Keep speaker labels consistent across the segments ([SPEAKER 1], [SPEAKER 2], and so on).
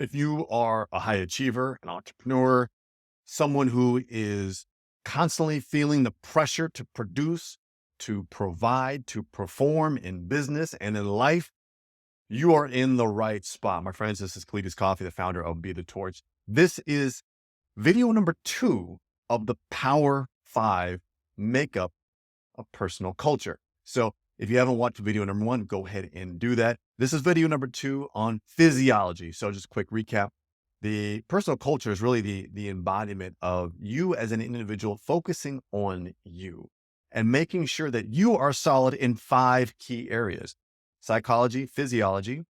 [SPEAKER 1] If you are a high achiever, an entrepreneur, someone who is constantly feeling the pressure to produce, to provide, to perform in business and in life, you are in the right spot. My friends, this is Cletus Coffey, the founder of Be the Torch. This is video number 2 of the Power 5 makeup of personal culture. So if you haven't watched video number 1, go ahead and do that. This is video number 2 on physiology. So just a quick recap. The personal culture is really the embodiment of you as an individual focusing on you and making sure that you are solid in 5 key areas: psychology, physiology,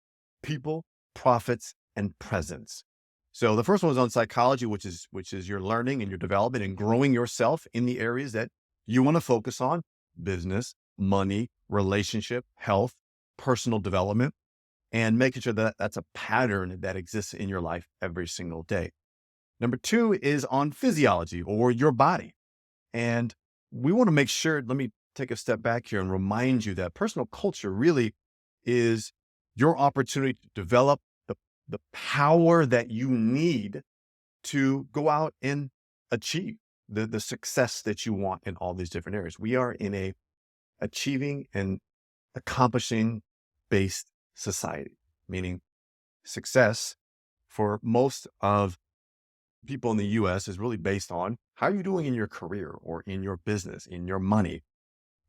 [SPEAKER 1] people, profits, and presence. So the first one is on psychology, which is your learning and your development and growing yourself in the areas that you want to focus on: business, money, relationship, health, personal development, and making sure that that's a pattern that exists in your life every single day. Number 2 is on physiology, or your body. And we want to make sure, let me take a step back here and remind you that personal culture really is your opportunity to develop the power that you need to go out and achieve the success that you want in all these different areas. We are in a achieving and accomplishing based society, meaning success for most of people in the US is really based on how you're doing in your career or in your business, in your money.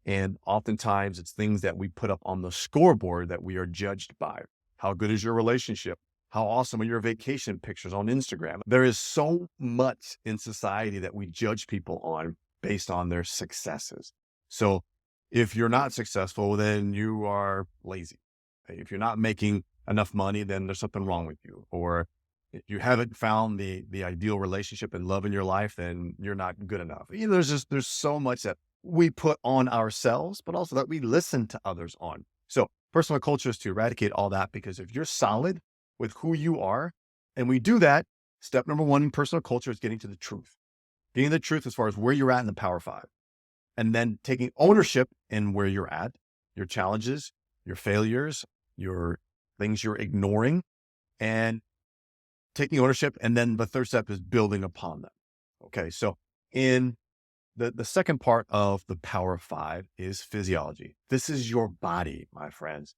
[SPEAKER 1] And oftentimes it's things that we put up on the scoreboard that we are judged by. How good is your relationship? How awesome are your vacation pictures on Instagram? There is so much in society that we judge people on based on their successes. So if you're not successful, then you are lazy. If you're not making enough money, then there's something wrong with you. Or if you haven't found the ideal relationship and love in your life, then you're not good enough. There's so much that we put on ourselves, but also that we listen to others on. So personal culture is to eradicate all that, because if you're solid with who you are, and we do that, step number 1 in personal culture is getting to the truth. Getting the truth as far as where you're at in the Power 5. And then taking ownership in where you're at, your challenges, your failures, your things you're ignoring, and taking ownership. And then the third step is building upon them. Okay. So in the second part of the Power 5 is physiology. This is your body, my friends.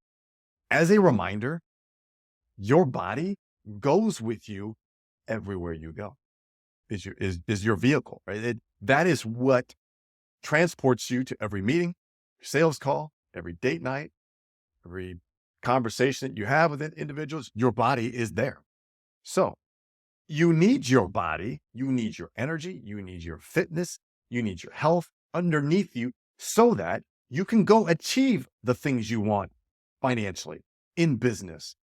[SPEAKER 1] As a reminder, your body goes with you everywhere you go. Is your vehicle, right? That is what transports you to every meeting, sales call, every date night, every conversation that you have with individuals. Your body is there. So you need your body, you need your energy, you need your fitness, you need your health underneath you so that you can go achieve the things you want financially, in business.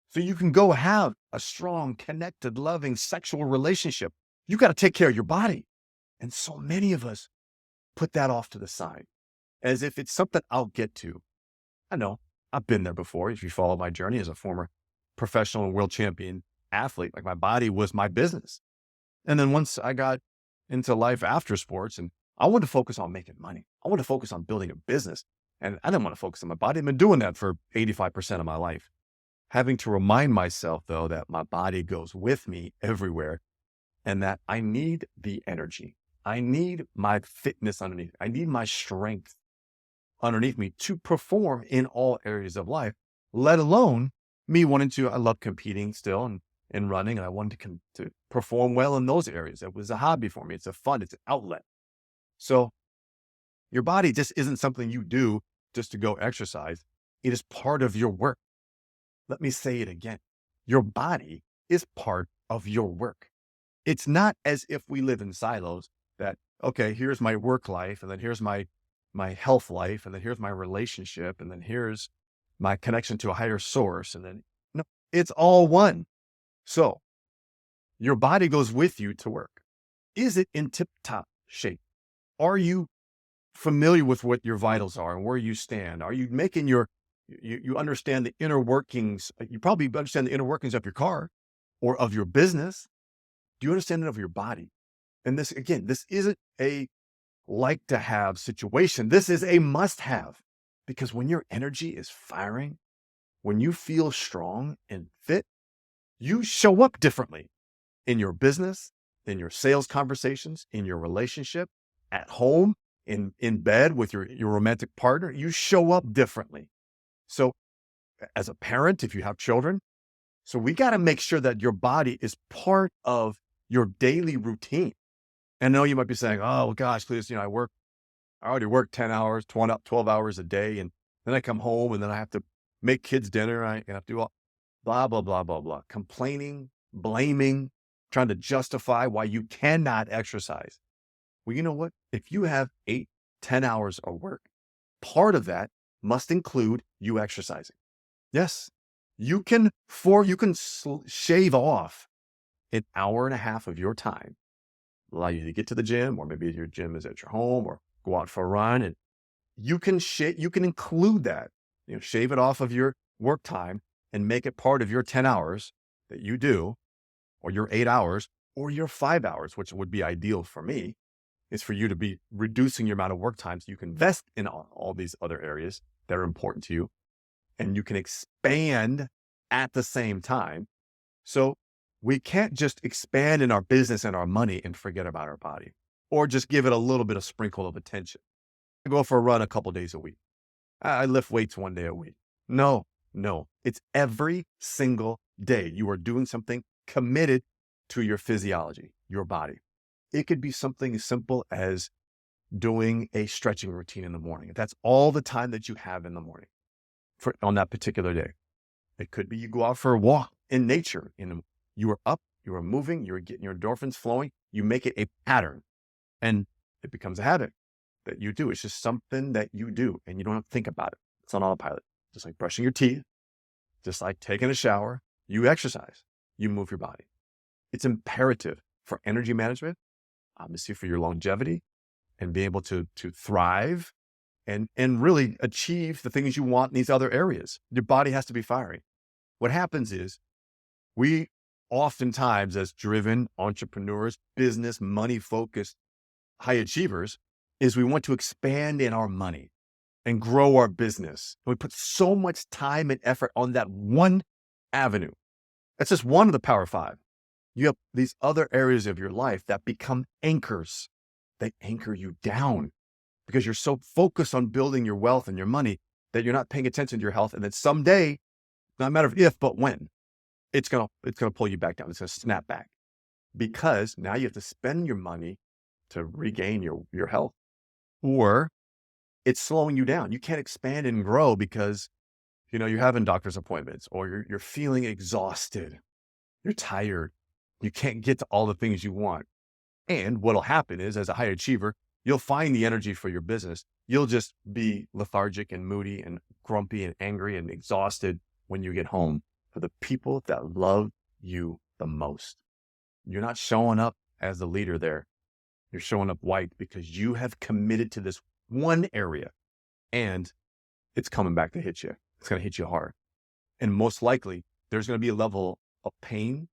[SPEAKER 1] So you can go have a strong, connected, loving sexual relationship. You got to take care of your body. And so many of us put that off to the side as if it's something I'll get to. I know I've been there before. If you follow my journey as a former professional and world champion athlete, like, my body was my business. And then once I got into life after sports, and I wanted to focus on making money, I wanted to focus on building a business, and I didn't want to focus on my body. I've been doing that for 85% of my life. Having to remind myself, though, that my body goes with me everywhere and that I need the energy. I need my fitness underneath. I need my strength underneath me to perform in all areas of life, let alone me wanting to. I love competing still and running, and I wanted to perform well in those areas. It was a hobby for me. It's a fun, it's an outlet. So your body just isn't something you do just to go exercise. It is part of your work. Let me say it again. Your body is part of your work. It's not as if we live in silos that, okay, here's my work life, and then here's my health life, and then here's my relationship, and then here's my connection to a higher source. And then, no, it's all one. So your body goes with you to work. Is it in tip-top shape? Are you familiar with what your vitals are and where you stand? Are you making you understand the inner workings? You probably understand the inner workings of your car or of your business. Do you understand it of your body? And this, again, this isn't a like to have situation. This is a must have, because when your energy is firing, when you feel strong and fit, you show up differently in your business, in your sales conversations, in your relationship, at home, in bed with your romantic partner. You show up differently. So as a parent, if you have children, so we got to make sure that your body is part of your daily routine. And I know you might be saying, oh gosh, Cletus, I already work 10 hours, 12 hours a day. And then I come home and then I have to make kids dinner. I have to do all blah, blah, blah, blah, blah. Complaining, blaming, trying to justify why you cannot exercise. Well, you know what? If you have 8, 10 hours of work, part of that must include you exercising. Yes, you can shave off an hour and a half of your time, allow you to get to the gym, or maybe your gym is at your home, or go out for a run, and you can include that, shave it off of your work time and make it part of your 10 hours that you do, or your 8 hours, or your 5 hours, which would be ideal for me, is for you to be reducing your amount of work time so you can invest in all these other areas that are important to you, and you can expand at the same time. So we can't just expand in our business and our money and forget about our body, or just give it a little bit of sprinkle of attention. I go for a run a couple days a week. I lift weights 1 day a week. No, it's every single day. You are doing something committed to your physiology, your body. It could be something as simple as doing a stretching routine in the morning. That's all the time that you have in the morning on that particular day. It could be you go out for a walk in nature. You are up, you are moving, you're getting your endorphins flowing. You make it a pattern, and it becomes a habit that you do. It's just something that you do, and you don't have to think about it. It's on autopilot. Just like brushing your teeth, just like taking a shower, you exercise, you move your body. It's imperative for energy management, obviously for your longevity, and be able to thrive and really achieve the things you want in these other areas. Your body has to be firing. What happens is we oftentimes, as driven entrepreneurs, business, money-focused high achievers, is we want to expand in our money and grow our business. And we put so much time and effort on that one avenue. That's just one of the Power Five. You have these other areas of your life that become anchors. They anchor you down because you're so focused on building your wealth and your money that you're not paying attention to your health. And then someday, not a matter of if, but when, it's gonna pull you back down. It's gonna snap back because now you have to spend your money to regain your health, or it's slowing you down. You can't expand and grow because you're having doctor's appointments, or you're feeling exhausted, you're tired, you can't get to all the things you want. And what'll happen is, as a high achiever, you'll find the energy for your business. You'll just be lethargic and moody and grumpy and angry and exhausted when you get home for the people that love you the most. You're not showing up as the leader there. You're showing up white because you have committed to this one area, and it's coming back to hit you. It's going to hit you hard. And most likely there's going to be a level of pain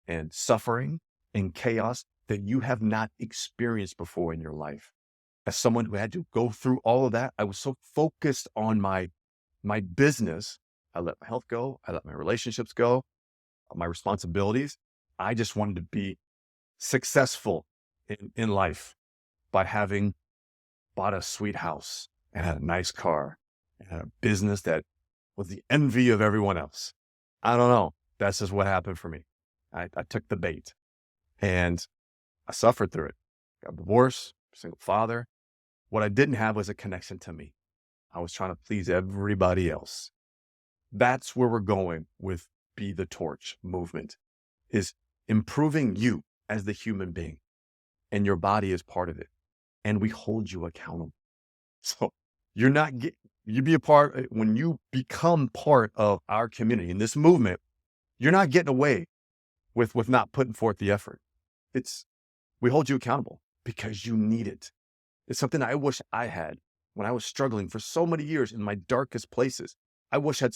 [SPEAKER 1] and suffering and chaos that you have not experienced before in your life. As someone who had to go through all of that, I was so focused on my business. I let my health go. I let my relationships go, my responsibilities. I just wanted to be successful in life by having bought a sweet house and had a nice car and had a business that was the envy of everyone else. I don't know. That's just what happened for me. I took the bait and I suffered through it. Got divorced, single father. What I didn't have was a connection to me. I was trying to please everybody else. That's where we're going with Be the Torch movement, is improving you as the human being, and your body is part of it. And we hold you accountable. So you be a part, when you become part of our community in this movement, you're not getting away with not putting forth the effort. We hold you accountable because you need it. It's something I wish I had when I was struggling for so many years in my darkest places. I wish I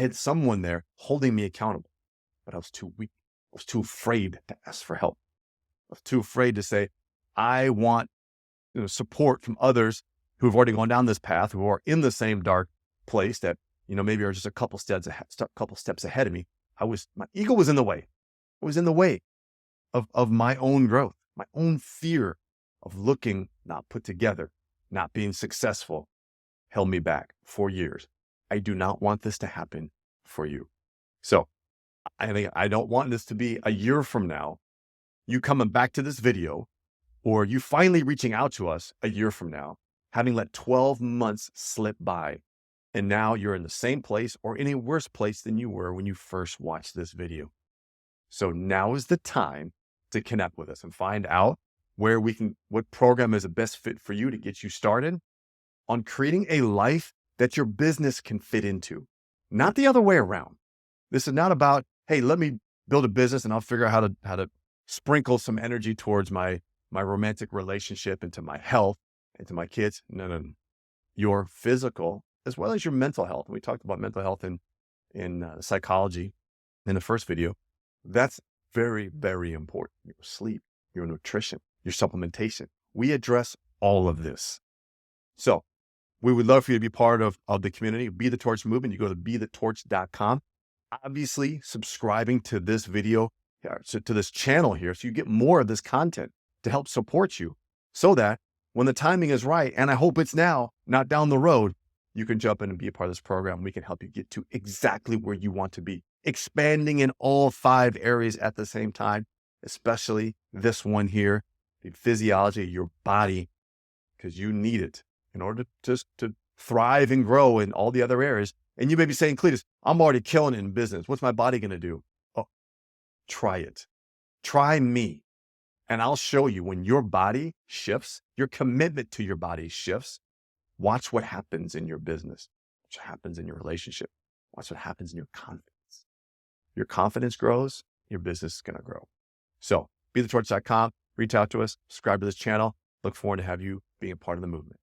[SPEAKER 1] had someone there holding me accountable, but I was too weak. I was too afraid to ask for help. I was too afraid to say, I want support from others who have already gone down this path, who are in the same dark place that, maybe are just a couple steps ahead of me. My ego was in the way. It was in the way of my own growth, my own fear of looking not put together, not being successful, held me back for years. I do not want this to happen for you. So I don't want this to be a year from now, you coming back to this video, or you finally reaching out to us a year from now, having let 12 months slip by, and now you're in the same place or in a worse place than you were when you first watched this video. So now is the time to connect with us and find out what program is the best fit for you to get you started on creating a life that your business can fit into, not the other way around. This is not about, hey, let me build a business and I'll figure out how to sprinkle some energy towards my romantic relationship, into my health, into my kids. No. Your physical as well as your mental health. We talked about mental health in psychology in the first video. That's very, very important. Your sleep, your nutrition, your supplementation. We address all of this. So we would love for you to be part of the community, Be the Torch movement. You go to bethetorch.com. Obviously, subscribing to this video, to this channel here, so you get more of this content to help support you, so that when the timing is right, and I hope it's now, not down the road, you can jump in and be a part of this program. We can help you get to exactly where you want to be, expanding in all 5 areas at the same time, especially this one here, the physiology of your body, because you need it in order to thrive and grow in all the other areas. And you may be saying, Cletus, I'm already killing it in business. What's my body going to do? Oh, try it. Try me. And I'll show you when your body shifts, your commitment to your body shifts. Watch what happens in your business. Watch what happens in your relationship. Watch what happens in your confidence. Your confidence grows, your business is going to grow. So bethetorch.com, reach out to us, subscribe to this channel. Look forward to have you being a part of the movement.